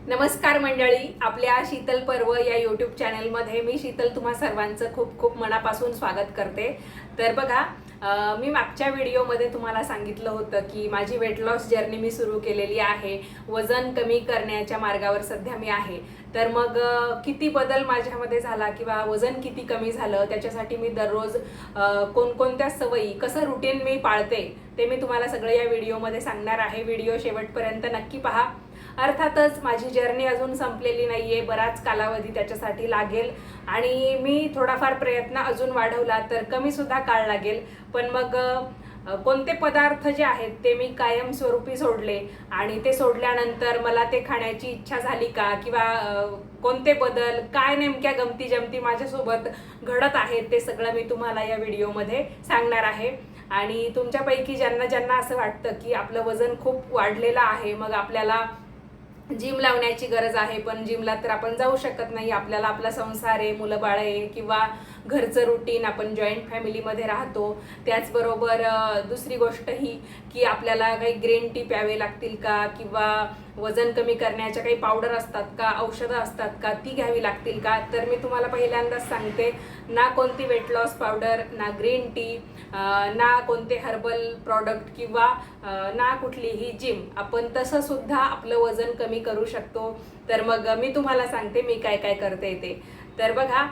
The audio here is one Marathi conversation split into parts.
नमस्कार मंडळी, आपल्या शीतल पर्व या यूट्यूब चॅनलमध्ये मी शीतल तुम्हा सर्वांचं खूप खूप मनापासून स्वागत करते। तर बघा, मी मागच्या व्हिडिओमध्ये तुम्हाला सांगितलं होतं की माझी वेट लॉस जर्नी मी सुरू केलेली आहे। वजन कमी करण्याच्या मार्गावर सध्या मी आहे। तर मग किती बदल माझ्यामध्ये झाला किंवा वजन किती कमी झालं त्याच्यासाठी मी दररोज कोणकोणत्या सवयी, कसं रुटीन मी पाळते ते मी तुम्हाला सगळं या व्हिडिओमध्ये सांगणार आहे। व्हिडिओ शेवटपर्यंत नक्की पहा। अर्थातच माझी जर्नी अजून संपलेली नाहीये, बराच कालावधी त्याच्यासाठी लागेल आणि मी थोडाफार प्रयत्न अजून वाढवला तर कमी सुद्धा काळ लागेल। पण मग कोणते पदार्थ जे आहेत ते मी कायमस्वरूपी सोडले आणि ते सोडल्यानंतर मला ते खाण्याची इच्छा झाली का, किंवा कोणते बदल, काय नेमक्या गमती जमती माझ्यासोबत घडत आहेत ते सगळं मी तुम्हाला या व्हिडिओमध्ये सांगणार आहे। आणि तुमच्यापैकी ज्यांना ज्यांना असं वाटतं की आपलं वजन खूप वाढलेलं आहे, मग आपल्याला जिम लावण्याची गरज आहे, पण जिमला तर आपण जाऊ शकत नाही, आपल्याला आपला संसार आहे, मुलं बाळ आहे किंवा घरचं रुटीन, आपण जॉईंट फॅमिलीमध्ये राहतो। त्याचबरोबर दुसरी गोष्ट ही की आपल्याला काही ग्रीन टी प्यावे लागतील का, किंवा वजन कमी करण्याच्या काही पावडर असतात का, औषधं असतात का, ती घ्यावी लागतील का। तर मी तुम्हाला पहिल्यांदाच सांगते, ना कोणती वेट लॉस पावडर, ना ग्रीन टी, ना कोणते हर्बल प्रॉडक्ट किंवा ना कुठलीही जिम, आपण तसं सुद्धा आपलं वजन कमी करू शकतो। तर मग मी तुम्हाला सांगते मी काय काय करते ते। तर बघा,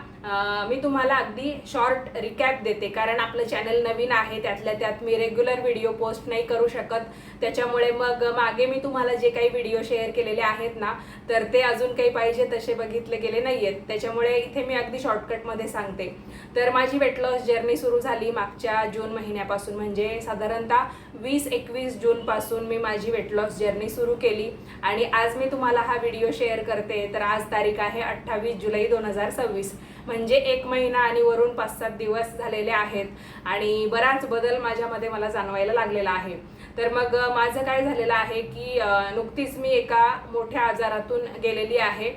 मी तुम्हाला अगदी शॉर्ट रिकॅप देते, कारण आपलं चॅनल नवीन आहे, त्यातल्या त्यात मी रेग्युलर व्हिडिओ पोस्ट नाही करू शकत। त्याच्यामुळे मग मागे मी तुम्हाला जे काही व्हिडिओ शेअर केलेले आहेत ना, तर ते अजून काही पाहिजे तसे बघितले गेले नाहीयेत, त्याच्यामुळे इथे मी अगदी शॉर्टकटमध्ये सांगते। तर माझी वेट लॉस जर्नी सुरू झाली मागच्या जून महिन्यापासून, म्हणजे साधारणतः 20-21 जूनपासून मी माझी वेट लॉस जर्नी सुरू केली आणि आज मी तुम्हाला हा व्हिडिओ शेअर करते। तर आज तारीख आहे 28 जुलै 2026, म्हणजे 1 महिना आणि वरून 5-7 दिवस झालेले आहेत आणि बराच बदल माझ्यामध्ये मला जाणवायला लागलेला आहे। तर मग माझं काय झालेलं आहे की नुकतीच मी एका मोठ्या आजारातून गेलेली आहे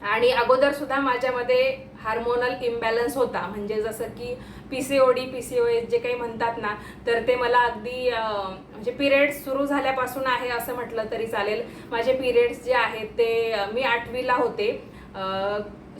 आणि अगोदर सुद्धा माझ्यामध्ये हार्मोनल इम्बॅलन्स होता, म्हणजे जसं की PCOD PCOS जे काही म्हणतात ना, तर ते मला अगदी म्हणजे पिरियड्स सुरू झाल्यापासून आहे असं म्हटलं तरी चालेल। माझे पिरियड्स जे आहेत ते मी 8वीला होते,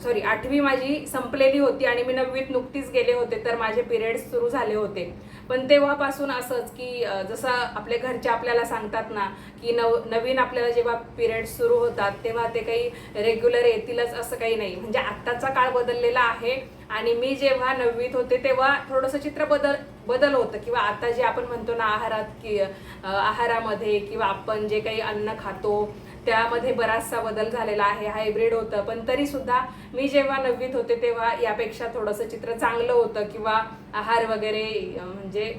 सॉरी 8वी माझी संपलेली होती आणि मी 9वीत नुकतीच गेले होते, तर माझे पिरियड्स सुरू झाले होते। पण तेव्हापासून असंच की जसं आपल्या घरचे आपल्याला सांगतात ना की नवीन आपल्याला जेव्हा पिरियड्स सुरू होतात तेव्हा ते काही रेग्युलर येतीलच असं काही नाही, म्हणजे आत्ताचा काळ बदललेला आहे आणि मी जेव्हा 9वीत होते तेव्हा थोडंसं चित्र बदल होतं, किंवा आता जे आपण म्हणतो ना आहारात की आहारामध्ये किंवा आपण जे काही अन्न खातो त्यामध्ये बराचसा बदल झालेला आहे, हायब्रिड होतं। पण तरी सुद्धा मी जेव्हा 9वीत होते तेव्हा यापेक्षा थोडंसं चित्र चांगलं होतं, किंवा आहार वगैरे म्हणजे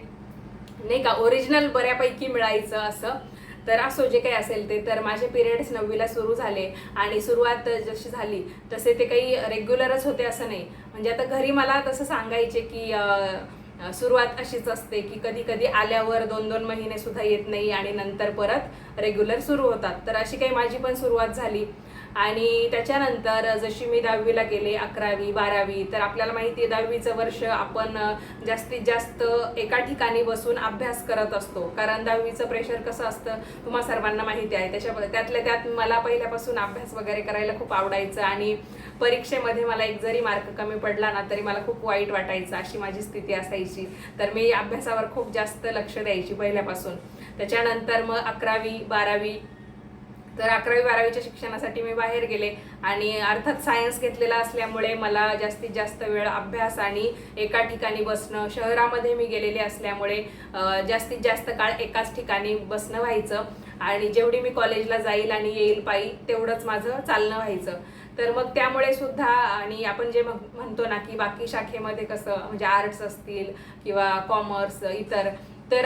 नाही का ओरिजिनल बऱ्यापैकी मिळायचं असं। तर असो जे काही असेल ते, तर माझे पिरियड्स 9वीला सुरू झाले आणि सुरुवात जशी झाली तसे ते काही रेग्युलरच होते असं नाही, म्हणजे आता घरी मला तसं सांगायचे की सुरुवात अशीच असते की कधी कधी आल्यावर 2-2 महिने सुद्धा येत नाही आणि नंतर परत रेग्युलर सुरू होतात। तर अशी काही माझी पण सुरुवात झाली आणि त्याच्यानंतर जशी मी 10वीला गेले, 11वी 12वी, तर आपल्याला माहिती आहे 10वीचं वर्ष आपण जास्तीत जास्त एका ठिकाणी बसून अभ्यास करत असतो, कारण 10वीचं प्रेशर कसं असतं तुम्हा सर्वांना माहिती आहे। त्यातल्या त्यात मला पहिल्यापासून अभ्यास वगैरे करायला खूप आवडायचं आणि परीक्षेमध्ये मला एक जरी मार्क कमी पडला ना तरी मला खूप वाईट वाटायचं, अशी माझी स्थिती असायची। तर मी अभ्यासावर खूप जास्त लक्ष द्यायची पहिल्यापासून। त्याच्यानंतर मग 11वी 12वी, तर 11वी 12वीच्या शिक्षणासाठी मी बाहेर गेले आणि अर्थात सायन्स घेतलेला असल्यामुळे मला जास्तीत जास्त वेळ अभ्यास आणि एका ठिकाणी बसणं, शहरामध्ये मी गेलेले असल्यामुळे जास्तीत जास्त काळ एकाच ठिकाणी बसणं व्हायचं आणि जेवढी मी कॉलेजला जाईल आणि येईल पायी तेवढंच माझं चालणं व्हायचं। तर मग त्यामुळे सुद्धा, आणि आपण जे म्हणतो ना की बाकी शाखेमध्ये कसं म्हणजे आर्ट्स असतील किंवा कॉमर्स इतर, तर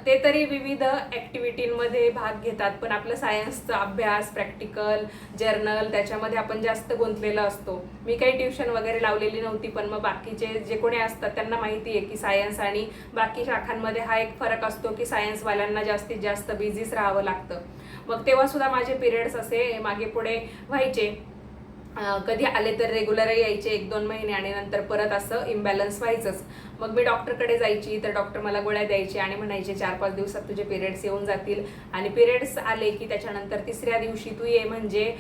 ते तरी विविध ॲक्टिव्हिटींमध्ये भाग घेतात, पण आपलं सायन्सचा अभ्यास, प्रॅक्टिकल, जर्नल त्याच्यामध्ये आपण जास्त गुंतलेलं असतो। मी काही ट्युशन वगैरे लावलेली नव्हती, पण मग बाकीचे जे कोणी असतात त्यांना माहिती आहे की सायन्स आणि बाकी शाखांमध्ये हा एक फरक असतो की सायन्सवाल्यांना जास्तीत जास्त बिझीच राहावं लागतं। मग तेव्हा सुद्धा माझे पिरियड्स असे मागे पुढे व्हायचे कधी आले तर रेग्युलर यायचे 1-2 महिने आणि नंतर परत असं इम्बॅलन्स व्हायचंच. मग मी डॉक्टरकडे जायची तर डॉक्टर मला गोळ्या द्यायचे आणि म्हणायचे 4-5 दिवसात तुझे पिरियड्स येऊन जातील आणि पिरियड्स आले की त्याच्यानंतर 3ऱ्या दिवशी तू ये, म्हणजे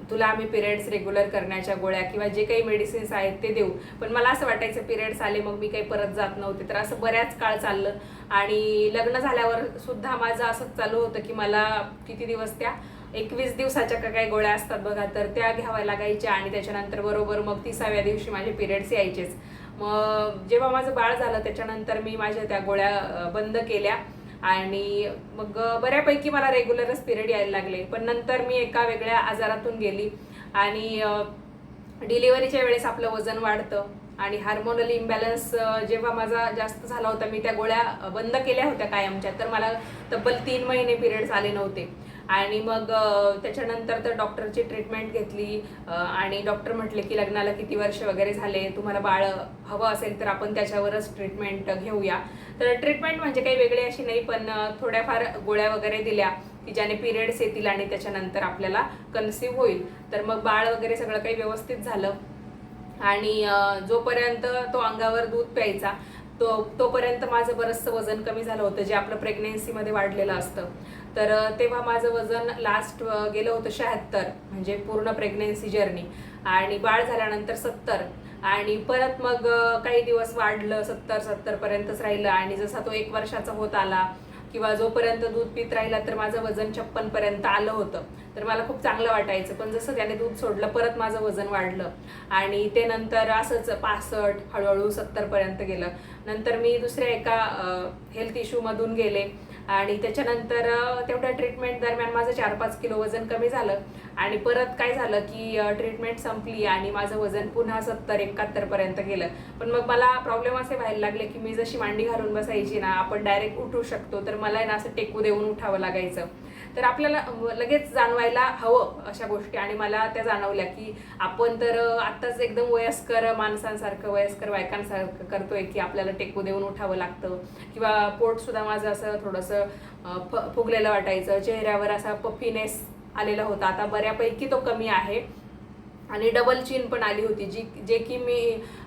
तुला आम्ही पिरियड्स रेग्युलर करण्याच्या गोळ्या किंवा जे काही मेडिसिन्स आहेत ते देऊ. पण मला असं वाटायचं पिरियड्स आले मग मी काही परत जात नव्हते. तर असं बऱ्याच काळ चाललं आणि लग्न झाल्यावर सुद्धा माझं असंच चालू होतं की मला किती दिवस त्या 21 दिवसाच्या का काही गोळ्या असतात बघा, तर त्या घ्याव्या लागायच्या आणि त्याच्यानंतर बरोबर मग 30व्या दिवशी माझे पिरियड्स यायचेच. मग जेव्हा माझं बाळ झालं त्याच्यानंतर मी माझ्या त्या गोळ्या बंद केल्या आणि मग बऱ्यापैकी मला रेग्युलरच पिरियड यायला लागले. पण नंतर मी एका वेगळ्या आजारातून गेली आणि डिलिव्हरीच्या वेळेस आपलं वजन वाढतं आणि हार्मोनल इम्बॅलन्स जेव्हा माझा जास्त झाला होता, मी त्या गोळ्या बंद केल्या होत्या कायमच्या, तर मला तब्बल 3 महिने पिरियड्स आले नव्हते. आणि मग त्याच्यानंतर तर डॉक्टरची ट्रीटमेंट घेतली आणि डॉक्टर म्हटले की लग्नाला किती वर्ष वगैरे झाले, तुम्हाला बाळ हवं असेल तर आपण त्याच्यावरच ट्रीटमेंट घेऊया. तर ट्रीटमेंट म्हणजे काही वेगळी अशी नाही, पण थोड्याफार गोळ्या वगैरे दिल्या की ज्याने पिरियड्स येतील आणि त्याच्यानंतर आपल्याला कन्सीव्ह होईल. तर मग बाळ वगैरे सगळं काही व्यवस्थित झालं आणि जोपर्यंत तो अंगावर दूध प्यायचा तोपर्यंत माझं बरंचसं वजन कमी झालं होतं, जे आपलं प्रेग्नेन्सीमध्ये वाढलेलं असतं. तर तेव्हा माझं वजन लास्ट गेलं होतं 76, म्हणजे पूर्ण प्रेग्नेन्सी जर्नी, आणि बाळ झाल्यानंतर 70 आणि परत मग काही दिवस वाढलं 70 पर्यंतच राहिलं आणि जसा तो 1 वर्षाचा होत आला किंवा जोपर्यंत दूध पित राहिला तर माझं वजन 56 पर्यंत आलं होतं. तर मला खूप चांगलं वाटायचं. पण जसं त्याने दूध सोडलं परत माझं वजन वाढलं आणि ते नंतर असंच 65 हळूहळू 70 पर्यंत गेलं. नंतर मी दुसऱ्या एका हेल्थ इश्यूमधून गेले आणि त्याच्यानंतर तेवढ्या ट्रीटमेंट दरम्यान माझं 4-5 किलो वजन कमी झालं आणि परत काय झालं की ट्रीटमेंट संपली आणि माझं वजन पुन्हा 70-71 पर्यंत गेलं. पण मग मला प्रॉब्लेम असे व्हायला लागले की मी जशी मांडी घालून बसायची ना, आपण डायरेक्ट उठू शकतो, तर मला ना असं टेकू देऊन उठावं लागायचं. तर आपल्याला लगेच जाणवायला हवं अशा गोष्टी आणि मला त्या जाणवल्या की आपण तर आत्ताच एकदम वयस्कर माणसांसारखं, वयस्कर बायकांसारखं करतोय की आपल्याला टेकू देऊन उठावं लागतं किंवा पोटसुद्धा माझं असं थोडंसं फुगलेलं वाटायचं, चेहऱ्यावर असा पफीनेस आलेला होता. आता बऱ्यापैकी तो कमी आहे आणि डबल चीन पण आली होती, जे की मी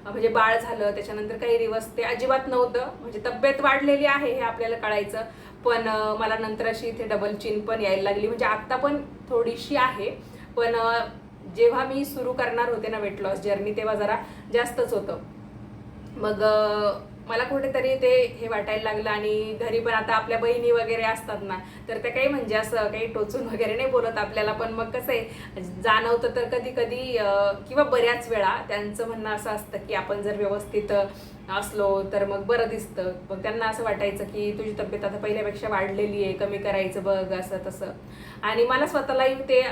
म्हणजे बाळ झालं त्याच्यानंतर काही दिवस ते अजिबात नव्हतं. म्हणजे तब्येत वाढलेली आहे हे आपल्याला कळायचं, पण मला नंतर अशी इथे डबल चीन पण यायला लागली. म्हणजे आत्ता पण थोडीशी आहे, पण जेव्हा मी सुरू करणार होते ना वेट लॉस जर्नी तेव्हा जरा जास्तच होतं. मग मला कुठेतरी ते हे वाटायला लागलं आणि घरी पण आता आपल्या बहिणी वगैरे असतात ना, तर त्या काही म्हणजे असं काही टोचून वगैरे नाही बोलत आपल्याला, पण मग कसं आहे जाणवतं तर कधी कधी किंवा बऱ्याच वेळा त्यांचं म्हणणं असं असतं की आपण जर व्यवस्थित असलो तर मग बरं दिसतं. मग त्यांना असं वाटायचं की तुझी तब्येत आता पहिल्यापेक्षा वाढलेली आहे, कमी करायचं बघ, असं तसं. आणि मला स्वतःलाही ते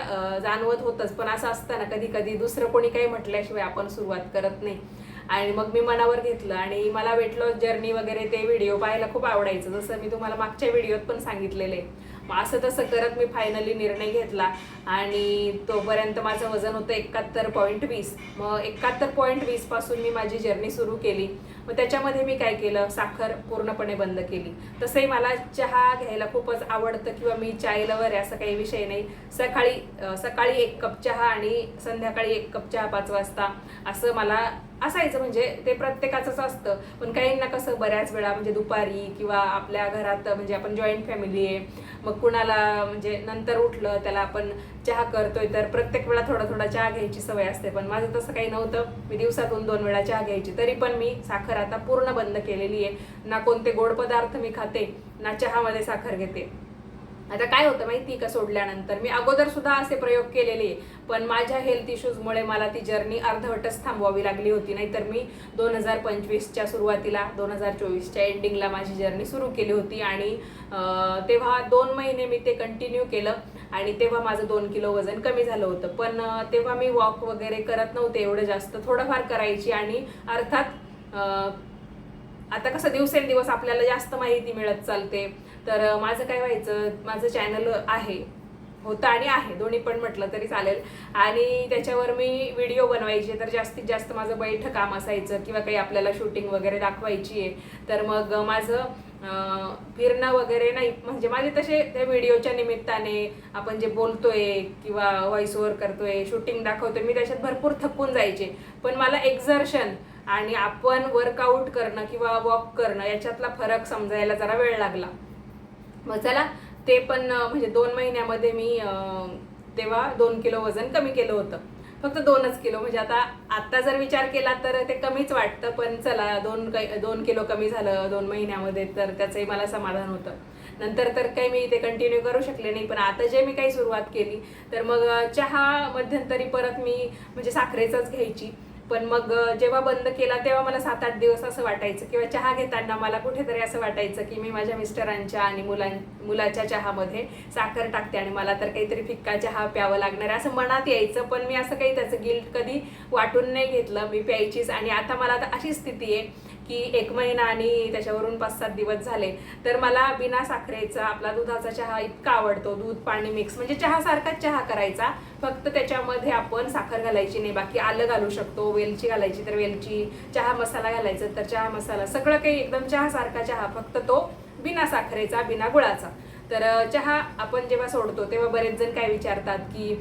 जाणवत होतंच, पण असं असतं ना कधी कधी दुसरं कोणी काही म्हटल्याशिवाय आपण सुरुवात करत नाही. आणि मग मी मनावर घेतलं आणि मला वेट लॉस जर्नी वगैरे ते व्हिडिओ पाहायला खूप आवडायचं, जसं मी तुम्हाला मागच्या व्हिडिओत पण सांगितलेले. मग असं तसं करत मी फायनली निर्णय घेतला आणि तोपर्यंत माझं वजन होतं 71.20. मग 71.20 पासून मी माझी जर्नी सुरू केली. मग त्याच्यामध्ये मी काय केलं, साखर पूर्णपणे बंद केली. तसंही मला चहा घ्यायला खूपच आवडतं किंवा मी चाय लवर आहे असं काही विषय नाही. सकाळी 1 कप चहा आणि संध्याकाळी 1 कप चहा 5 वाजता असं मला असायचं. म्हणजे ते प्रत्येकाचंच असतं, पण काहींना कसं बऱ्याच वेळा म्हणजे दुपारी किंवा आपल्या घरात म्हणजे आपण जॉईंट फॅमिली आहे, मग कुणाला म्हणजे नंतर उठलं त्याला आपण चहा करतोय तर प्रत्येक वेळा थोडा थोडा चहा घ्यायची सवय असते. पण माझं तसं काही नव्हतं, मी दिवसातून 2 वेळा चहा घ्यायची. तरी पण मी साखर आता पूर्ण बंद केलेली आहे. ना कोणते गोड पदार्थ मी खाते, ना चहामध्ये साखर घेते. आता काय होतं माहिती का, सोडल्यानंतर मी अगोदर सुद्धा असे प्रयोग केलेले, पण माझ्या हेल्थ इश्यूजमुळे मला ती जर्नी अर्धवटच थांबवावी लागली होती. नाहीतर मी 2025च्या सुरुवातीला 2024च्या एंडिंगला माझी जर्नी सुरू केली होती आणि तेव्हा 2 महिने मी ते कंटिन्यू केलं आणि तेव्हा माझं 2 किलो वजन कमी झालं होतं. पण तेव्हा मी वॉक वगैरे करत नव्हते एवढं जास्त, थोडंफार करायची. आणि अर्थात आता कसं दिवसेंदिवस आपल्याला जास्त माहिती मिळत चालते, तर माझं काय व्हायचं, माझं चॅनल होतं आणि आहे, दोन्ही पण म्हटलं तरी चालेल, आणि त्याच्यावर मी व्हिडिओ बनवायचे. तर जास्तीत जास्त माझं बैठं काम असायचं किंवा काही आपल्याला शूटिंग वगैरे दाखवायची आहे, तर मग माझं फिरणं वगैरे नाही, म्हणजे माझे तसे त्या व्हिडिओच्या निमित्ताने आपण जे बोलतोय किंवा व्हॉइस ओव्हर करतोय, शूटिंग दाखवतोय, मी त्याच्यात भरपूर थकून जायचे. पण मला एक्झर्शन आणि आपण वर्कआउट करणं किंवा वॉक करणं याच्यातला फरक समजायला जरा वेळ लागला. मग चला ते पण म्हणजे 2 महिन्यामध्ये मी तेव्हा 2 किलो वजन कमी केलं होतं. फक्त 2च किलो, म्हणजे आता जर विचार केला तर ते कमीच वाटतं, पण चला 2 किलो कमी झालं 2 महिन्यामध्ये, तर त्याचंही मला समाधान होतं. नंतर तर काही मी ते कंटिन्यू करू शकले नाही. पण आता जे मी काही सुरुवात केली तर मग चहा मध्यंतरी परत मी म्हणजे साखरेचाच घ्यायची. पण मग जेव्हा बंद केला तेव्हा मला 7-8 दिवस असं वाटायचं, किंवा चहा घेताना मला कुठेतरी असं वाटायचं की मी माझ्या मिस्टरांच्या आणि मुलाच्या चहामध्ये साखर टाकते आणि मला तर काहीतरी फिक्का चहा प्यावं लागणार आहे असं मनात यायचं. पण मी असं काही त्याचं गिल्ट कधी वाटून नाही घेतलं, मी प्यायचीच. आणि आता मला आता अशी स्थिती आहे की 1 महिना आणि त्याच्यावरून 5-7 दिवस झाले तर मला बिना साखरेचा आपला दुधाचा चहा इतका आवडतो. दूध पाणी मिक्स, म्हणजे चहासारखाच चहा करायचा, फक्त त्याच्यामध्ये आपण साखर घालायची नाही. बाकी आलं घालू शकतो, वेलची घालायची तर वेलची, चहा मसाला घालायचा तर चहा मसाला, सगळं काही एकदम चहासारखा चहा, फक्त तो बिना साखरेचा, बिना गुळाचा. तर चहा आपण जेव्हा सोडतो तेव्हा बरेच जण काय विचारतात की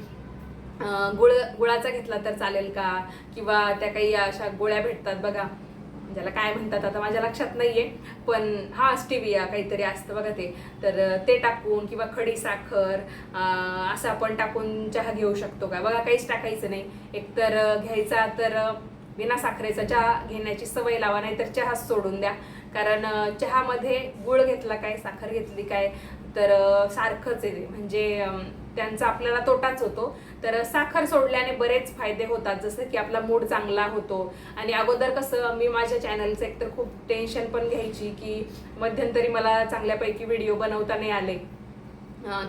गुळाचा घेतला तर चालेल का, किंवा त्या काही अशा गोळ्या भेटतात बघा, ज्याला काय म्हणतात आता माझ्या लक्षात नाहीये, पण हा स्टिविया काहीतरी असतं बघा ते, तर ते टाकून किंवा खडी साखर असं आपण टाकून चहा घेऊ शकतो का. बघा काहीच टाकायचं नाही, एकतर घ्यायचा तर बिना साखरेचा चहा घेण्याची सवय लावा, नाही तर चहाच सोडून द्या. कारण चहामध्ये गुळ घेतला काय साखर घेतली काय तर सारखंच आहे, म्हणजे त्यांचा आपल्याला तोटाच होतो. तर साखर सोडल्याने बरेच फायदे होतात, जसं की आपला मूड चांगला होतो. आणि अगोदर कसं मी माझ्या चॅनलचं एकतर खूप टेन्शन पण घ्यायची की मध्यंतरी मला चांगल्यापैकी व्हिडिओ बनवता नाही आले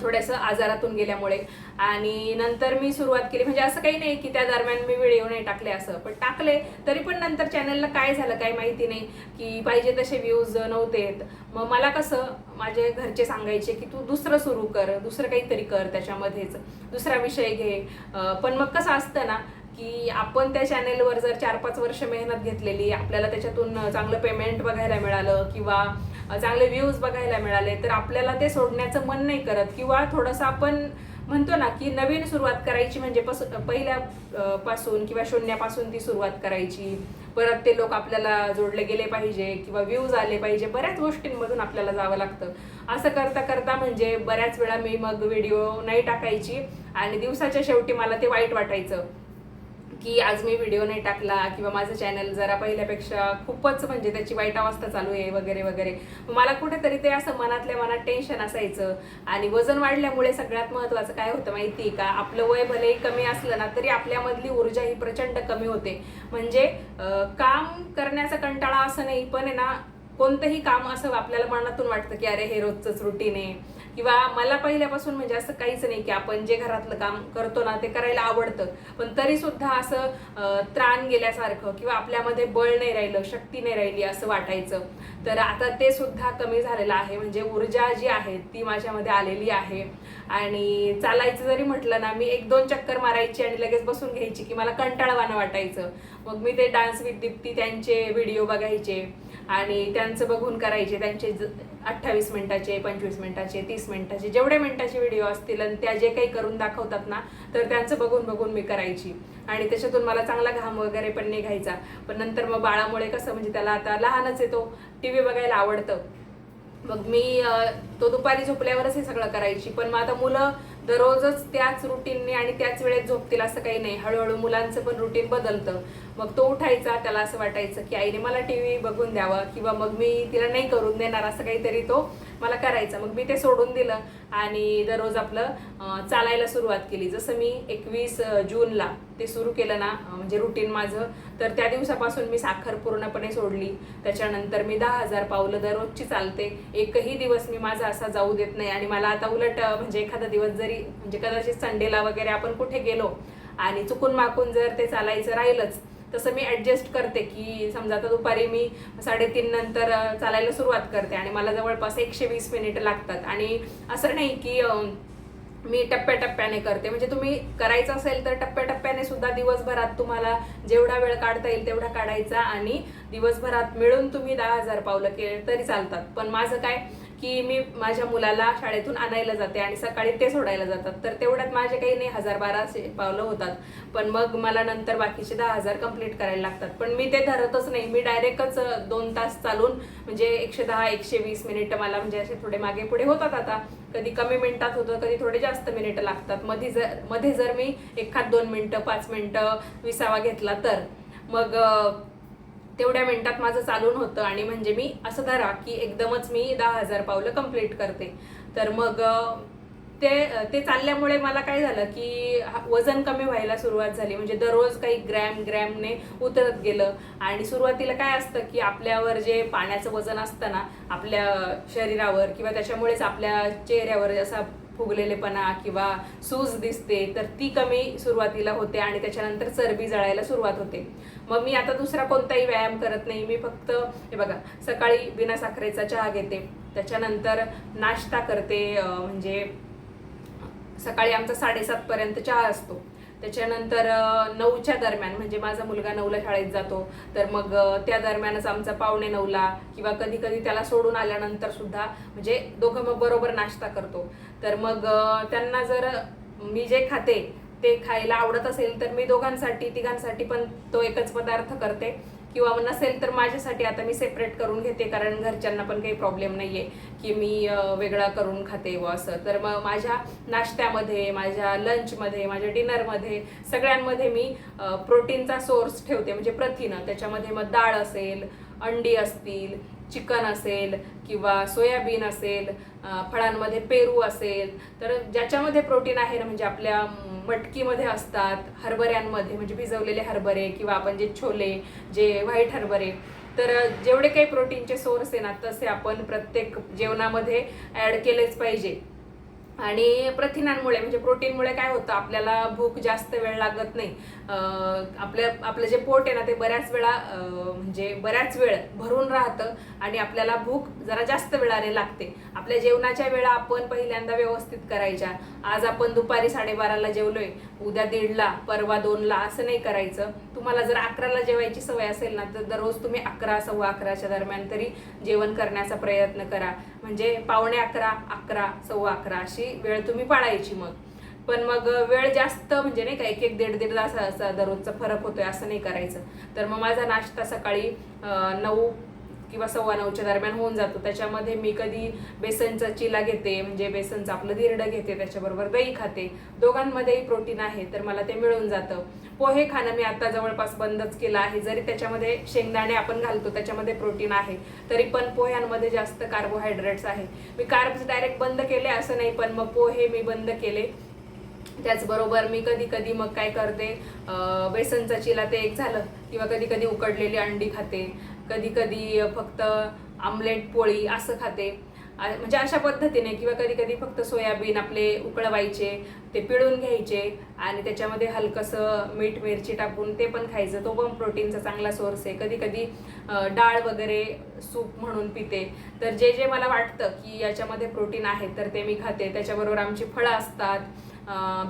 थोडंसं आजारातून गेल्यामुळे. आणि नंतर मी सुरुवात केली, म्हणजे असं काही नाही की त्या दरम्यान मी व्हिडिओ नाही टाकले असं, पण टाकले तरी पण नंतर चॅनलला काय झालं काय माहिती नाही की पाहिजे तसे व्ह्यूज नव्हते येत. मग मला कसं माझे घरचे सांगायचे की तू दुसरं सुरू कर, दुसरं काहीतरी कर, त्याच्यामध्येच दुसरा विषय घे. पण मग कसं असतं ना की आपण त्या चॅनेलवर जर 4-5 वर्ष मेहनत घेतलेली, आपल्याला त्याच्यातून चांगलं पेमेंट बघायला मिळालं किंवा चांगले व्ह्यूज बघायला मिळाले, तर आपल्याला ते सोडण्याचं मन नाही करत. किंवा थोडंसं आपण म्हणतो ना की नवीन सुरुवात करायची, म्हणजे पहिल्या पासून किंवा शून्यापासून ती सुरुवात करायची. परत ते लोक आपल्याला जोडले गेले पाहिजे किंवा व्ह्यूज आले पाहिजे, बऱ्याच गोष्टींमधून आपल्याला जावं लागतं. असं करता करता म्हणजे बऱ्याच वेळा मी मग व्हिडिओ नाही टाकायची आणि दिवसाच्या शेवटी मला ते वाईट वाटायचं की आज मी व्हिडिओ नाही टाकला, किंवा माझं चॅनल जरा पहिल्यापेक्षा खूपच म्हणजे त्याची वाईट अवस्था चालू आहे वगैरे वगैरे. मला कुठेतरी ते असं मनातल्या मनात टेन्शन असायचं. आणि वजन वाढल्यामुळे सगळ्यात महत्त्वाचं काय होतं माहिती आहे का, आपलं वय भलेही कमी असलं ना तरी आपल्यामधली ऊर्जा ही प्रचंड कमी होते. म्हणजे काम करण्याचा कंटाळा असं नाही, पण आहे ना कोणतंही काम असं आपल्याला मनातून वाटतं की अरे हे रोजचंच रुटीन आहे. किंवा मला पहिल्यापासून म्हणजे असं काहीच नाही की आपण जे घरातलं काम करतो ना ते करायला आवडतं, पण तरी सुद्धा असं त्राण गेल्यासारखं किंवा आपल्यामध्ये बळ नाही राहिलं, शक्ती नाही राहिली असं वाटायचं. तर आता ते सुद्धा कमी झालेलं आहे, म्हणजे ऊर्जा जी आहे ती माझ्यामध्ये आलेली आहे. आणि चालायचं जरी म्हटलं ना, मी 1-2 चक्कर मारायची आणि लगेच बसून घ्यायची की मला कंटाळवाणं वाटायचं. मग मी ते डान्स विथ दीप्ती त्यांचे व्हिडिओ बघायचे आणि त्यांचं बघून करायचे. त्यांचे 28 मिनिटाचे, 25 मिनिटाचे, 30 मिनिटाचे, जेवढे मिनिटाचे व्हिडिओ असतील आणि त्या जे काही करून दाखवतात ना, तर त्यांचं बघून बघून मी करायची. आणि त्याच्यातून मला चांगला घाम वगैरे पण निघायचा. पण नंतर मग बाळामुळे कसं, म्हणजे त्याला आता लहानच आहे, तो टीव्ही बघायला आवडतं, मग मी तो दुपारी झोपल्यावरच हे सगळं करायची. पण मग आता मुलं दररोजच त्याच रुटीनने आणि त्याच वेळेत झोपतील असं काही नाही, हळूहळू मुलांचं पण रुटीन बदलतं. मग तो उठायचा, त्याला असं वाटायचं की आईने मला टीव्ही बघून द्यावा, किंवा मग मी तिला नाही करून देणार असं काहीतरी तो मला करायचा. मग मी ते सोडून दिलं आणि दररोज आपलं चालायला सुरुवात केली. जसं मी 21 जूनला ते सुरू केलं ना, म्हणजे रुटीन माझं, तर त्या दिवसापासून मी साखर पूर्णपणे सोडली. त्याच्यानंतर मी 10,000 पावलं दररोजची चालते. एकही दिवस मी माझा असा जाऊ देत नाही. आणि मला आता उलट म्हणजे एखादा दिवस जरी, म्हणजे कदाचित संडेला वगैरे आपण कुठे गेलो आणि चुकून माकून जर ते चालायचं राहिलंच, तसं मी ॲडजस्ट करते की समजा आता दुपारी मी 3:30 नंतर चालायला सुरुवात करते आणि मला जवळपास 120 मिनिटं लागतात. आणि असं नाही की मी टप्प्याटप्प्याने करते. म्हणजे तुम्ही करायचं असेल तर टप्प्याटप्प्याने सुद्धा दिवसभरात तुम्हाला जेवढा वेळ काढता येईल तेवढा काढायचा आणि दिवसभरात मिळून तुम्ही 10,000 पावलं केले तरी चालतात. पण माझं काय की मी माझ्या मुलाला शाळेतून आणायला जाते आणि सकाळी ते सोडायला जातात, तर तेवढ्यात माझे काही नाही 1000-1200 पावलं होतात. पण मग मला नंतर बाकीचे 10,000 कंप्लीट करायला लागतात. पण मी ते धरतच नाही, मी डायरेक्टच 2 तास चालून म्हणजे 110-120 मिनिटं मला म्हणजे असे थोडे मागे पुढे होतात. आता कधी कमी मिनिटात होतं, कधी थोडे जास्त मिनिटं लागतात. मध्ये जर मी 1-2 मिनिटं 5 मिनिटं विसावा घेतला तर मग तेवढ्या मिनिटात माझं चालून होतं. आणि म्हणजे मी असं धरा की एकदमच मी 10,000 पावलं कंप्लीट करते. तर मग ते चालल्यामुळे मला काय झालं की वजन कमी व्हायला सुरुवात झाली. म्हणजे दररोज काही ग्रॅमने उतरत गेलं. आणि सुरुवातीला काय असतं की आपल्यावर जे पाण्याचं वजन असतं ना आपल्या शरीरावर, किंवा त्याच्यामुळेच आपल्या चेहऱ्यावर असा फुगलेलेपणा किंवा सूज दिसते, तर ती कमी सुरुवातीला होते आणि त्याच्यानंतर चरबी जळायला सुरुवात होते. मग मी आता दुसरा कोणताही व्यायाम करत नाही. मी फक्त हे बघा, सकाळी बिना साखरेचा चहा घेते, त्याच्यानंतर नाश्ता करते. म्हणजे सकाळी आमचा 7:30 पर्यंत चहा असतो. त्याच्यानंतर 9च्या दरम्यान, म्हणजे माझा मुलगा 9ला शाळेत जातो, तर मग त्या दरम्यानच आमचा 8:45 किंवा कधी कधी त्याला सोडून आल्यानंतर सुद्धा म्हणजे दोघं मग बरोबर नाश्ता करतो. तर मग त्यांना जर मी जे खाते ते खायला आवडत असेल तर मी दोघांसाठी तिघांसाठी पण तो एकच पदार्थ करते, किंवा नसेल तर माझ्यासाठी आता मी सेपरेट करून घेते, कारण घरच्यांना पण काही प्रॉब्लेम नाहीये की मी वेगळा करून खाते व असं. तर मग माझ्या नाश्त्यामध्ये, माझ्या लंचमध्ये, माझ्या डिनरमध्ये सगळ्यांमध्ये मी प्रोटीनचा सोर्स ठेवते, म्हणजे प्रथिनं. त्याच्यामध्ये मग डाळ असेल, अंडी असतील, चिकन असेल किंवा सोयाबीन असेल, फळांमध्ये पेरू असेल, तर ज्याच्यामध्ये प्रोटीन आहे ना, म्हणजे आपल्या मटकीमध्ये असतात, हरभऱ्यांमध्ये म्हणजे भिजवलेले हरभरे, किंवा आपण जे छोले, जे व्हाईट हरभरे, तर जेवढे काही प्रोटीनचे सोर्स आहे ना तसे आपण प्रत्येक जेवणामध्ये ॲड केलेच पाहिजे. आणि प्रथिनांमुळे म्हणजे प्रोटीनमुळे काय होतं, आपल्याला भूक जास्त वेळ लागत नाही. आपलं जे पोट आहे ना ते बऱ्याच वेळ भरून राहतं आणि आपल्याला भूक जरा जास्त वेळाने लागते. आपल्या जेवणाच्या वेळा आपण पहिल्यांदा व्यवस्थित करायच्या. आज आपण दुपारी 12:30ला जेवलोय, उद्या 1:30ला, परवा 2ला असं नाही करायचं. तुम्हाला जर 11ला जेवायची सवय असेल ना तर दररोज तुम्ही 11, 11:15च्या दरम्यान तरी जेवण करण्याचा प्रयत्न करा. म्हणजे 11:45, 11, 11:15 अशी वेळ तुम्ही पाळायची. पण मग वेळ जास्त म्हणजे नाही का, 1-1, 1.5 तासाचा दररोजचा फरक होतोय असं नाही करायचं. तर मग माझा नाश्ता सकाळी 9 किंवा 9:15च्या दरम्यान होऊन जातो. त्याच्यामध्ये मी कधी बेसनचा चिला घेते, म्हणजे बेसनचं आपलं धिरडं घेते, त्याच्याबरोबर दही खाते. दोघांमध्येही प्रोटीन आहे तर मला ते मिळून जातं. पोहे खाणं मी आता जवळपास बंदच केलं आहे. जरी त्याच्यामध्ये शेंगदाणे आपण घालतो, त्याच्यामध्ये प्रोटीन आहे, तरी पण पोह्यांमध्ये जास्त कार्बोहायड्रेट्स आहे. मी कार्ब्स डायरेक्ट बंद केले असं नाही, पण मग पोहे मी बंद केले. त्याचबरोबर मी कधी कधी मग काय करते, बेसनचा चिला ते एक झालं, किंवा कधी कधी उकडलेली अंडी खाते, कधी कधी फक्त आमलेट पोळी असं खाते. म्हणजे अशा पद्धतीने. किंवा कधी कधी फक्त सोयाबीन आपले उकळवायचे, ते पिळून घ्यायचे आणि त्याच्यामध्ये हलकंसं मीठ मिरची टाकून ते पण खायचं. तो पण प्रोटीनचा चांगला सोर्स आहे. कधी कधी डाळ वगैरे सूप म्हणून पिते. तर जे जे मला वाटतं की याच्यामध्ये प्रोटीन आहे तर ते मी खाते. त्याच्याबरोबर आमची फळं असतात,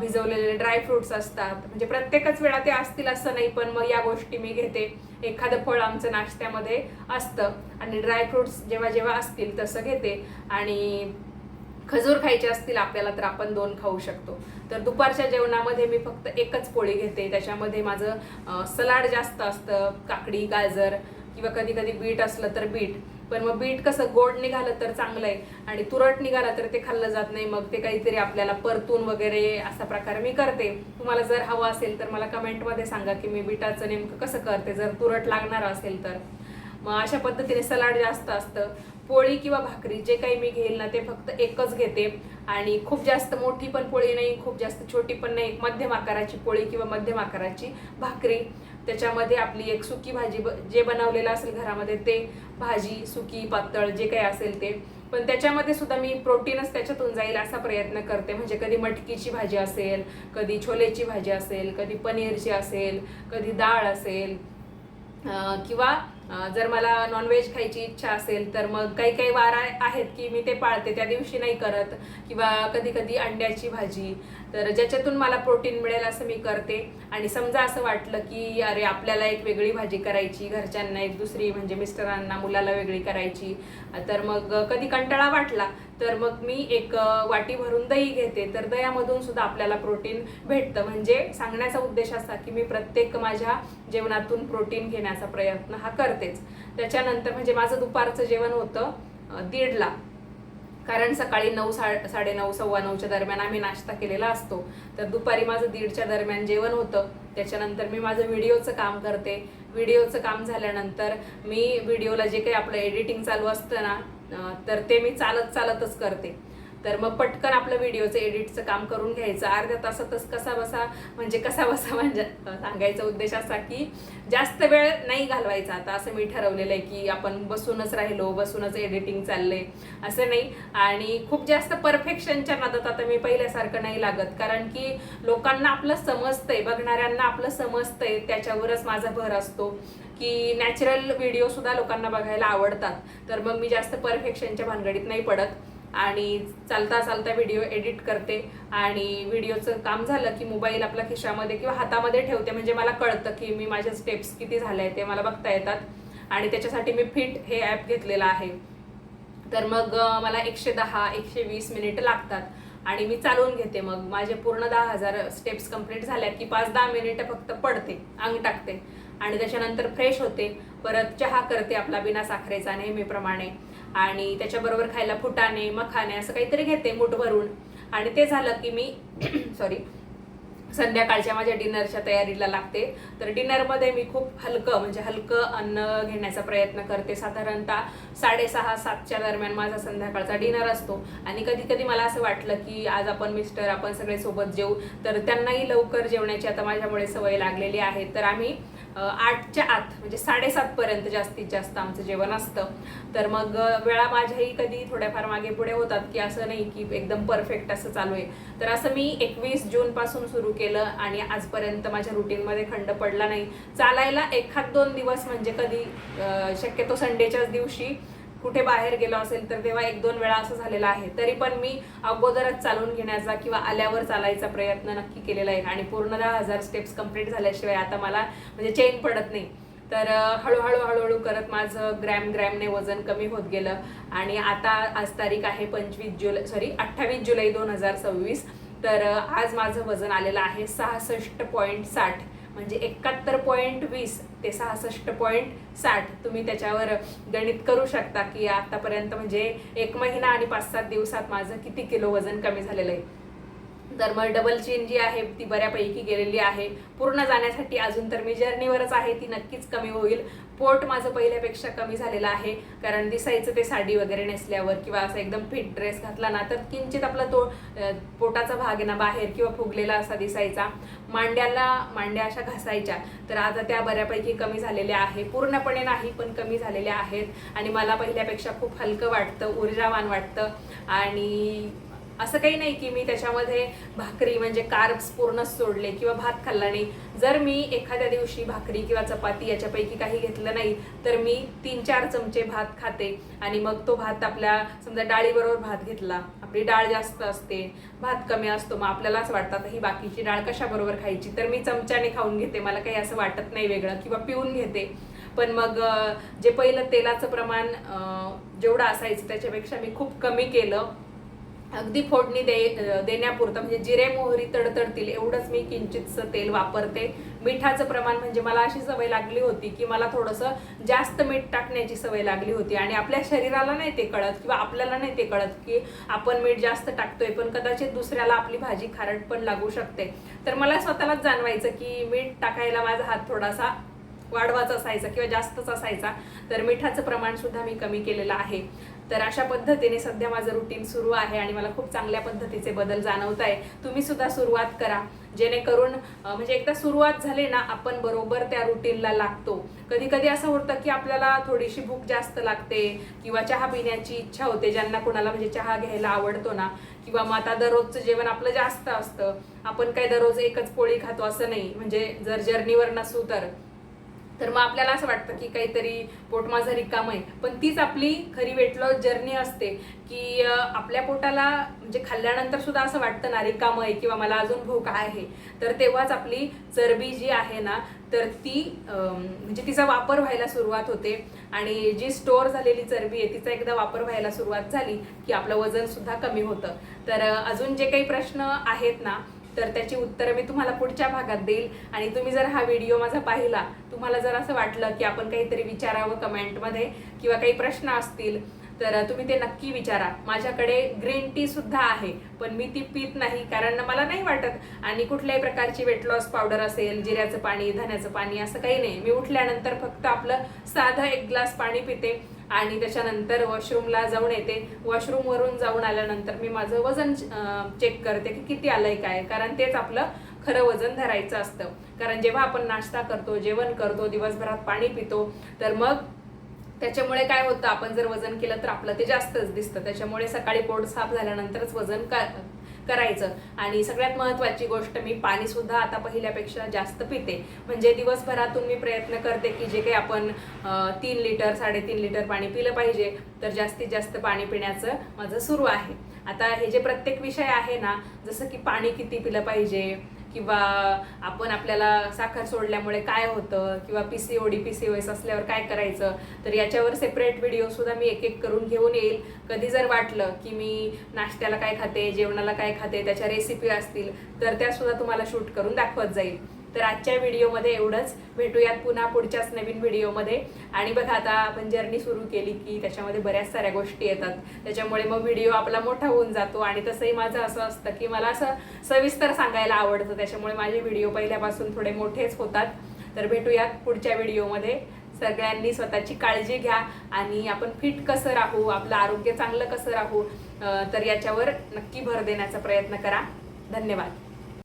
भिजवलेले ड्रायफ्रुट्स असतात. म्हणजे प्रत्येकच वेळा ते असतील असं नाही, पण मग या गोष्टी मी घेते. एखादं फळ आमचं नाश्त्यामध्ये असतं आणि ड्रायफ्रुट्स जेव्हा जेव्हा असतील तसं घेते. आणि खजूर खायचे असतील आपल्याला तर आपण 2 खाऊ शकतो. तर दुपारच्या जेवणामध्ये मी फक्त एकच पोळी घेते. त्याच्यामध्ये माझं सलाड जास्त असतं, काकडी, गाजर, किंवा कधी कधी बीट असलं तर बीट. पण मग बीट कसं गोड निघालं तर चांगलं आहे, आणि तुरट निघालं तर ते खाल्लं जात नाही. मग ते काहीतरी आपल्याला परतून वगैरे असा प्रकार मी करते. तुम्हाला जर हवं असेल तर मला कमेंटमध्ये सांगा की मी बीटाचं नेमकं कसं करते, जर तुरट लागणार असेल तर. मग अशा पद्धतीने सलाड जास्त असतं. पोळी किंवा भाकरी जे काही मी घेईल ना ते फक्त एकच घेते. आणि खूप जास्त मोठी पण पोळी नाही, खूप जास्त छोटी पण नाही, मध्यम आकाराची पोळी किंवा मध्यम आकाराची भाकरी. त्याच्यामध्ये आपली एक सुकी भाजी जे बनवलेलं असेल घरामध्ये ते, भाजी सुकी पातळ जे काही असेल ते. पण त्याच्यामध्ये सुद्धा मी प्रोटीनच त्याच्यातून जाईल असा प्रयत्न करते. म्हणजे कधी मटकीची भाजी असेल, कधी छोलेची भाजी असेल, कधी पनीरची असेल, कधी डाळ असेल, किंवा जर मला नॉनव्हेज खायची इच्छा असेल तर मग काही काही वार आहेत की मी ते पाळते, त्या दिवशी नाही करत. किंवा कधी कधी अंड्याची भाजी, तर ज्याच्यातून मला प्रोटीन मिळेल असं मी करते. आणि समजा असं वाटलं की अरे आपल्याला एक वेगळी भाजी करायची, घरच्यांना एक दुसरी, म्हणजे मिस्टरांना मुलाला वेगळी करायची, तर मग कधी कंटाळा वाटला तर मग मी एक वाटी भरून दही घेते. तर दह्यामधून सुद्धा आपल्याला प्रोटीन भेटतं. म्हणजे सांगण्याचा उद्देश असा की मी प्रत्येक माझ्या जेवणातून प्रोटीन घेण्याचा प्रयत्न हा करतेच. त्याच्यानंतर म्हणजे माझं दुपारचं जेवण होतं 1:30ला, कारण सकाळी 9, 9:30, 9:15च्या दरम्यान आम्ही नाश्ता केलेला असतो. तर दुपारी माझं 1:30च्या दरम्यान जेवण होतं. त्याच्यानंतर मी माझं व्हिडिओचं काम करते. व्हिडिओचं काम झाल्यानंतर मी व्हिडिओला जे काही आपलं एडिटिंग चालू असतं ना, तर ते मी चालतच करते. तर मग पटकन आपलं व्हिडिओचं एडिटचं काम करून घ्यायचं. अर्ध्या तासातच कसा बसा म्हणजे सांगायचा उद्देश असा की जास्त वेळ नाही घालवायचा. आता असं मी ठरवलेलं आहे की आपण बसूनच राहिलो, बसूनच एडिटिंग चाललंय असं नाही. आणि खूप जास्त परफेक्शनच्या नादात आता मी पहिल्यासारखं नाही लागत, कारण की लोकांना आपलं समजतंय, बघणाऱ्यांना आपलं समजतंय, त्याच्यावरच माझा भर असतो की नॅचरल व्हिडिओ सुद्धा लोकांना बघायला आवडतात. तर मग मी जास्त परफेक्शनच्या भानगडीत नाही पडत आणि चालता चालता व्हिडिओ एडिट करते. आणि व्हिडिओचं काम झालं की मोबाईल आपल्या खिशामध्ये किंवा हातामध्ये ठेवते, म्हणजे मला कळतं की मी माझ्या स्टेप्स किती झाल्या ते मला बघता येतात. आणि त्याच्यासाठी मी फिट हे ॲप घेतलेलं आहे. तर मग मला 110 120 मिनिटं लागतात आणि मी चालवून घेते. मग माझे पूर्ण 10,000 स्टेप्स कंप्लीट झाल्या की 5-10 मिनिटं फक्त पडते, अंग टाकते आणि त्याच्यानंतर फ्रेश होते. परत चहा करते आपला बिना साखरेचा नेहमीप्रमाणे, आणि त्याच्याबरोबर खायला फुटाणे, मखाने असं काहीतरी घेते मूठ भरून. आणि ते झालं की मी संध्याकाळच्या माझ्या डिनरच्या तयारीला लागते. तर डिनरमध्ये मी खूप हलकं अन्न घेण्याचा प्रयत्न करते. साधारणतः 6:30-7च्या दरम्यान माझा संध्याकाळचा डिनर असतो. आणि कधी कधी मला असं वाटलं की आज आपण सगळे सोबत जेवू, तर त्यांनाही लवकर जेवण्याची आता माझ्यामुळे सवय लागलेली आहे. तर आम्ही 8च्या आत म्हणजे 7:30 पर्यंत जास्तीत जास्त आमचं जेवण असतं. तर मग वेळा माझ्याही कधी थोड्याफार मागे पुढे होतात की असं नाही की एकदम परफेक्ट असं चालू आहे. तर असं मी 21 जून पासून सुरू केलं आणि आजपर्यंत माझ्या रुटीनमध्ये खंड पडला नाही. चालायला 1-2 दिवस म्हणजे कधी शक्यतो संडेच्याच दिवशी कुठे बाहेर गेलो असेल तर तेव्हा 1-2 वेळा असं झालेलं आहे. तरी पण मी अगोदरच चालून घेण्याचा किंवा आल्यावर चालायचा प्रयत्न नक्की केलेला आहे. आणि पूर्ण 10,000 स्टेप्स कंप्लीट झाल्याशिवाय आता मला म्हणजे चेन पडत नाही. तर हळूहळू करत माझं ग्रॅमने वजन कमी होत गेलं. आणि आता आज तारीख आहे 28 जुलै 2026. तर आज माझं वजन आलेलं आहे 66.60, म्हणजे 71.20 ते 66.60. तुम्ही त्याच्यावर गणित करू शकता की आतापर्यंत म्हणजे 1 महिना आणि 5-7 दिवसात माझं किती किलो वजन कमी झालेलं आहे. तर मग डबल चेन जी आहे ती बऱ्यापैकी गेलेली आहे. पूर्ण जाण्यासाठी अजून तर मी जर्नीवरच आहे, ती नक्कीच कमी होईल. पोट माझं पहिल्यापेक्षा कमी झालेलं आहे, कारण दिसायचं ते साडी वगैरे नेसल्यावर किंवा असं एकदम फिट ड्रेस घातला ना तर किंचित आपला तो पोटाचा भाग आहे ना बाहेर किंवा फुगलेला असा दिसायचा. मांड्या अशा घासायच्या, तर आता त्या बऱ्यापैकी कमी झालेल्या आहे. पूर्णपणे नाही पण कमी झालेल्या आहेत. आणि मला पहिल्यापेक्षा खूप हलकं वाटतं, ऊर्जावान वाटतं. आणि असं काही नाही की मी त्याच्यामध्ये भाकरी म्हणजे कार्ब्स पूर्णच सोडले किंवा भात खाल्ला नाही. जर मी एखाद्या दिवशी भाकरी किंवा चपाती याच्यापैकी काही घेतलं नाही तर मी 3-4 चमचे भात खाते. आणि मग तो भात आपल्या समजा डाळीबरोबर भात घेतला, आपली डाळ जास्त असते, भात कमी असतो, मग आपल्याला असं वाटतं ही बाकीची डाळ कशाबरोबर खायची, तर मी चमच्याने खाऊन घेते. मला काही असं वाटत नाही वेगळं, किंवा पिऊन घेते. पण मग जे पहिलं तेलाचं प्रमाण जेवढं असायचं त्याच्यापेक्षा मी खूप कमी केलं. अगदी फोडणी देण्यापुरतं म्हणजे जिरे मोहरी तडतडतील एवढंच मी किंचितचं तेल वापरते. मिठाचं प्रमाण म्हणजे मला अशी सवय लागली होती की मला थोडंसं जास्त मीठ टाकण्याची सवय लागली होती. आणि आपल्या शरीराला नाही ते कळत किंवा आपल्याला नाही ते कळत की आपण मीठ जास्त टाकतोय, पण कदाचित दुसऱ्याला आपली भाजी खारट पण लागू शकते. तर मला स्वतःलाच जाणवायचं की मीठ टाकायला माझा हात थोडासा वाढवाचा असायचा किंवा जास्तच असायचा. तर मिठाचं प्रमाण सुद्धा मी कमी केलेलं आहे. तर अशा पद्धतीने सध्या माझं रुटीन सुरू आहे आणि मला खूप चांगल्या पद्धतीचे बदल जाणवत आहे. तुम्ही सुद्धा सुरुवात करा, जेणेकरून म्हणजे एकदा सुरुवात झाली ना आपण बरोबर त्या रुटीनला लागतो. कधी कधी असं होतं की आपल्याला थोडीशी भूक जास्त लागते किंवा चहा पिण्याची इच्छा होते, ज्यांना कोणाला म्हणजे चहा घ्यायला आवडतो ना, किंवा मग आता दररोजचं जेवण आपलं जास्त असतं, आपण काय दररोज एकच पोळी खातो असं नाही, म्हणजे जर जर्नीवर नसू तर तर मग आपल्याला असं वाटतं की काहीतरी पोट माझं रिकामं आहे, पण तीच आपली खरी वेट लॉस जर्नी असते की आपल्या पोटाला म्हणजे खाल्ल्यानंतर सुद्धा असं वाटतं ना रिकामं आहे किंवा मला अजून भूक आहे, तर तेव्हाच आपली चरबी जी आहे ना तर ती म्हणजे तिचा वापर व्हायला सुरुवात होते आणि जी स्टोअर झालेली चरबी आहे तिचा एकदा वापर व्हायला सुरुवात झाली की आपलं वजन सुद्धा कमी होतं. तर अजून जे काही प्रश्न आहेत ना तर त्याची उत्तरं मी तुम्हाला पुढच्या भागात देईल. आणि तुम्ही जर हा व्हिडिओ माझा पाहिला, तुम्हाला जर असं वाटलं की आपण काहीतरी विचारावं कमेंटमध्ये किंवा काही प्रश्न असतील तर तुम्ही ते नक्की विचारा. माझ्याकडे ग्रीन टी सुद्धा आहे, पण मी ती पित नाही कारण मला नाही वाटत. आणि कुठल्याही प्रकारची वेट लॉस पावडर असेल, जिऱ्याचं पाणी, धण्याचं पाणी असं काही नाही. मी उठल्यानंतर फक्त आपलं साधं 1 ग्लास पाणी पिते आणि त्याच्यानंतर वॉशरूमला जाऊन येते. वॉशरूमवरून जाऊन आल्यानंतर मी माझं वजन चेक करते की किती आलंय काय, कारण तेच आपलं खरं वजन धरायचं असतं. कारण जेव्हा आपण नाश्ता करतो, जेवण करतो, दिवसभरात पाणी पितो, तर मग त्याच्यामुळे काय होतं, आपण जर वजन केलं तर आपलं ते जास्तच दिसतं. त्याच्यामुळे सकाळी पोट साफ झाल्यानंतरच वजन करायचं. आणि सगळ्यात महत्त्वाची गोष्ट, मी पाणी सुद्धा आता पहिल्यापेक्षा जास्त पिते. म्हणजे दिवसभरातून मी प्रयत्न करते की जे काही आपण 3 लिटर 3.5 लिटर पाणी पिलं पाहिजे, तर जास्तीत जास्त पाणी पिण्याचं माझं सुरू आहे. आता हे जे प्रत्येक विषय आहे ना, जसं की पाणी किती पिलं पाहिजे किंवा आपल्याला साखर सोडल्यामुळे काय होतं किंवा PCOS असल्यावर काय करायचं, तर याच्यावर सेपरेट व्हिडिओ सुद्धा मी एक एक करून घेऊन येईल. कधी जर वाटलं की मी नाश्त्याला काय खाते, जेवणाला काय खाते, त्याच्या रेसिपी असतील तर त्या सुद्धा तुम्हाला शूट करून दाखवत जाईल. तर आजच्या व्हिडिओमध्ये एवढंच. भेटूयात पुन्हा पुढच्याच नवीन व्हिडिओमध्ये. आणि बघा, आता आपण जर्नी सुरू केली की त्याच्यामध्ये बऱ्याच साऱ्या गोष्टी येतात, त्याच्यामुळे मग व्हिडिओ आपला मोठा होऊन जातो. आणि तसंही माझं असं असतं की मला असं सविस्तर सांगायला आवडतं, त्याच्यामुळे माझे व्हिडिओ पहिल्यापासून थोडे मोठेच होतात. तर भेटूयात पुढच्या व्हिडिओमध्ये. सगळ्यांनी स्वतःची काळजी घ्या आणि आपण फिट कसं राहू, आपलं आरोग्य चांगलं कसं राहू, तर याच्यावर नक्की भर देण्याचा प्रयत्न करा. धन्यवाद.